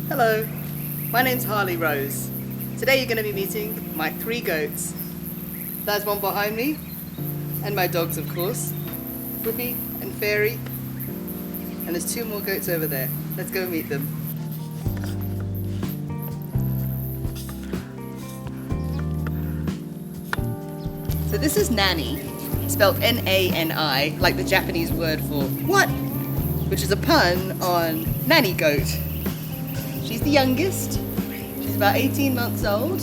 Hello, my name's Harley Rose. Today you're going to be meeting my 3 goats. There's one behind me, and my dogs of course, Whoopi and Fairy, and there's 2 more goats over there. Let's go meet them. So this is Nani, spelled N-A-N-I, like the Japanese word for what? Which is a pun on nanny goat. She's the youngest. She's about 18 months old,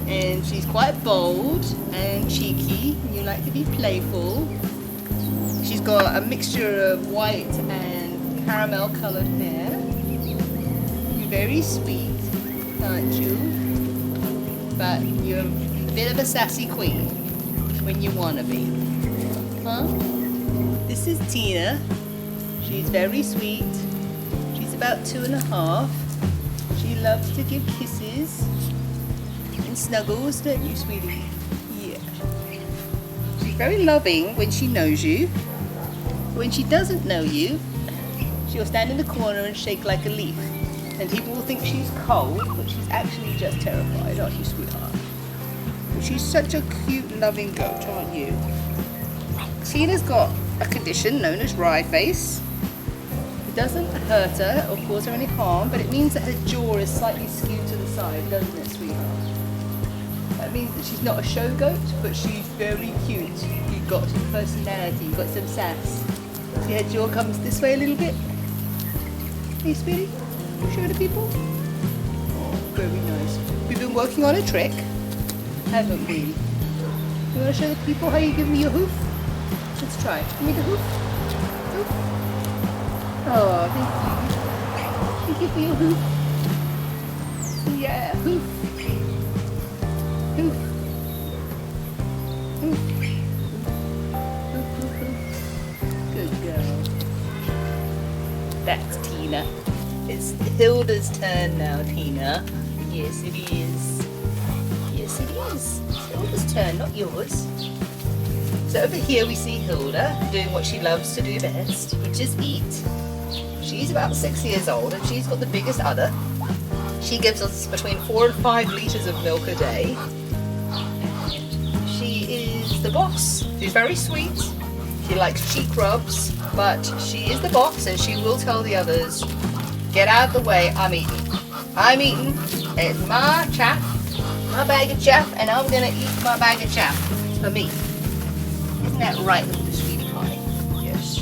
and she's quite bold and cheeky. You like to be playful. She's got a mixture of white and caramel coloured hair. You're very sweet, aren't you? But you're a bit of a sassy queen when you want to be. Huh? This is Tina. She's very sweet. She's about 2.5. She loves to give kisses and snuggles, don't you, sweetie? Yeah. She's very loving when she knows you. When she doesn't know you, she'll stand in the corner and shake like a leaf. And people will think she's cold, but she's actually just terrified, aren't you, sweetheart? But she's such a cute, loving goat, aren't you? Tina's got a condition known as wry face. It doesn't hurt her or cause her any harm, but it means that her jaw is slightly skewed to the side, doesn't it, sweetheart? That means that she's not a show goat, but she's very cute. You've got some personality, you've got some sass. See her jaw comes this way a little bit? Hey, sweetie, can you show the people? Oh, very nice. We've been working on a trick, haven't we? You want to show the people how you give me your hoof? Let's try. Give me the hoof. Hoof. Oh, thank you. Thank you for your hoof. Yeah, hoof. Hoof. Hoof. Good girl. That's Tina. It's Hilda's turn now, Tina. Yes, it is. Yes, it is. It's Hilda's turn, not yours. So over here we see Hilda doing what she loves to do best, which is eat. She's about 6 years old and she's got the biggest udder. She gives us between 4 and 5 litres of milk a day. She is the boss. She's very sweet. She likes cheek rubs, but she is the boss and she will tell the others, get out of the way, I'm eating. I'm eating. It's my chaff, my bag of chaff, and I'm going to eat my bag of chaff for me. Isn't that right, little sweetie pie? Yes.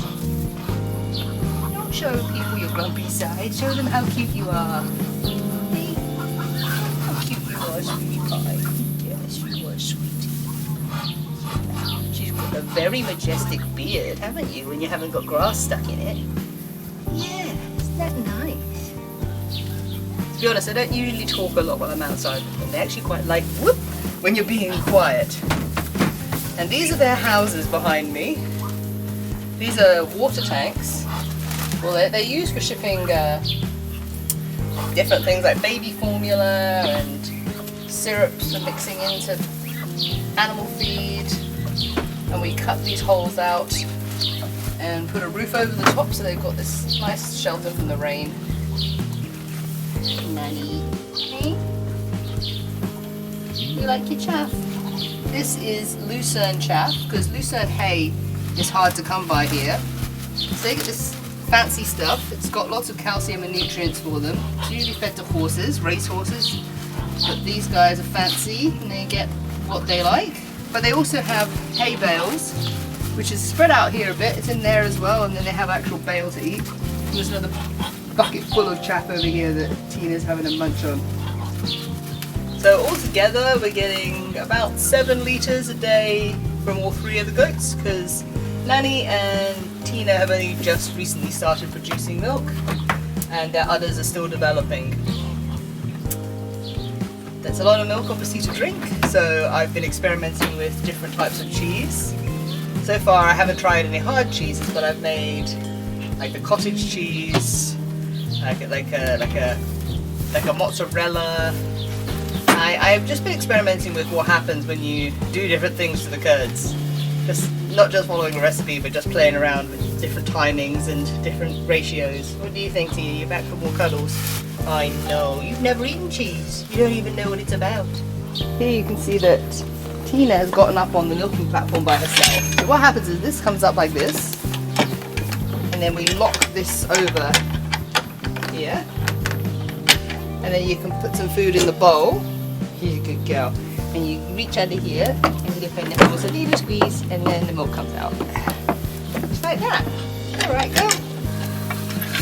Don't show people your grumpy side. Show them how cute you are. Hey, how cute you are, sweetie pie. Yes, you are sweet. She's got a very majestic beard, haven't you, when you haven't got grass stuck in it? Yeah, isn't that nice? To be honest, I don't usually talk a lot while I'm outside with them. They actually quite like whoop when you're being quiet. And these are their houses behind me. These are water tanks. Well, they're used for shipping different things like baby formula and syrups and mixing into animal feed. And we cut these holes out and put a roof over the top so they've got this nice shelter from the rain. Nani. Hey? You like your chaff? This is lucerne chaff, because lucerne hay is hard to come by here. So they get this fancy stuff. It's got lots of calcium and nutrients for them. It's usually fed to horses, race horses. But these guys are fancy and they get what they like. But they also have hay bales, which is spread out here a bit. It's in there as well, and then they have actual bale to eat. And there's another bucket full of chaff over here that Tina's having a munch on. So altogether we're getting about 7 litres a day from all 3 of the goats, because Nani and Tina have only just recently started producing milk and their udders are still developing. There's a lot of milk obviously to drink, so I've been experimenting with different types of cheese. So far I haven't tried any hard cheeses, but I've made like the cottage cheese, like a mozzarella. I've just been experimenting with what happens when you do different things to the curds. Just not just following a recipe, but just playing around with different timings and different ratios. What do you think, Tia? You back for more cuddles? I know, you've never eaten cheese. You don't even know what it's about. Here you can see that Tina has gotten up on the milking platform by herself. So what happens is this comes up like this, and then we lock this over here, and then you can put some food in the bowl. Here's a good girl. And you reach under here and give her nipples a little squeeze, and then the milk comes out. Just like that. Alright, go.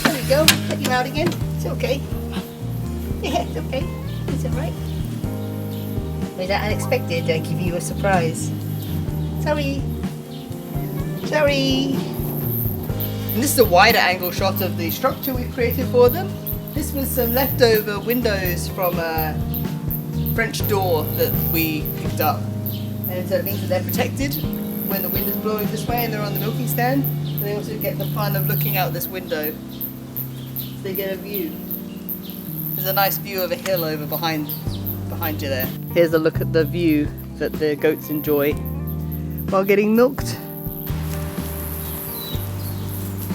There we go. Let you out again. It's okay. Yeah, it's okay. It's alright. Was that unexpected? Did I give you a surprise? Sorry. Sorry. And this is a wider angle shot of the structure we've created for them. This was some leftover windows from a French door that we picked up. And so it means that they're protected when the wind is blowing this way and they're on the milking stand. And they also get the fun of looking out this window. So they get a view. There's a nice view of a hill over behind you there. Here's a look at the view that the goats enjoy while getting milked.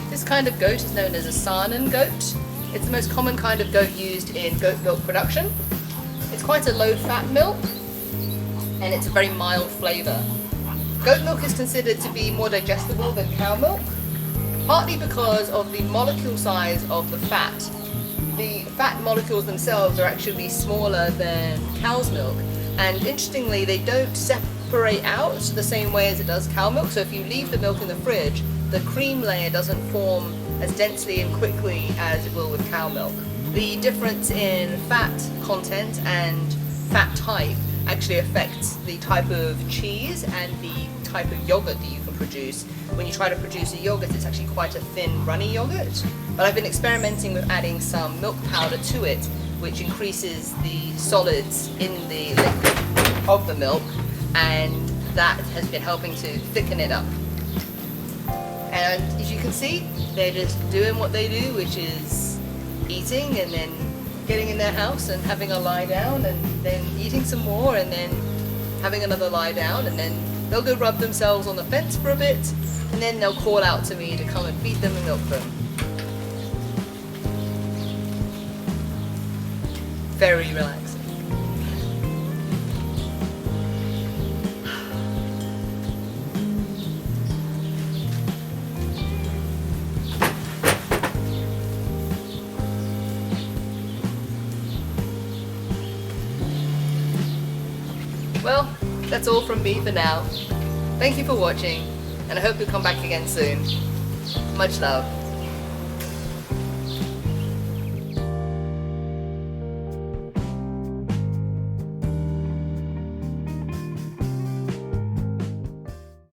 This kind of goat is known as a Saanen goat. It's the most common kind of goat used in goat milk production. It's quite a low fat milk and it's a very mild flavour. Goat milk is considered to be more digestible than cow milk, partly because of the molecule size of the fat. The fat molecules themselves are actually smaller than cow's milk, and interestingly they don't separate out the same way as it does cow milk. So if you leave the milk in the fridge, the cream layer doesn't form as densely and quickly as it will with cow milk. The difference in fat content and fat type actually affects the type of cheese and the type of yogurt that you can produce. When you try to produce a yogurt, it's actually quite a thin, runny yogurt. But I've been experimenting with adding some milk powder to it, which increases the solids in the liquid of the milk, and that has been helping to thicken it up. And as you can see, they're just doing what they do, which is eating and then getting in their house and having a lie down and then eating some more and then having another lie down, and then they'll go rub themselves on the fence for a bit and then they'll call out to me to come and feed them and milk them. Very relaxing. Well, that's all from me for now. Thank you for watching, and I hope you'll come back again soon. Much love.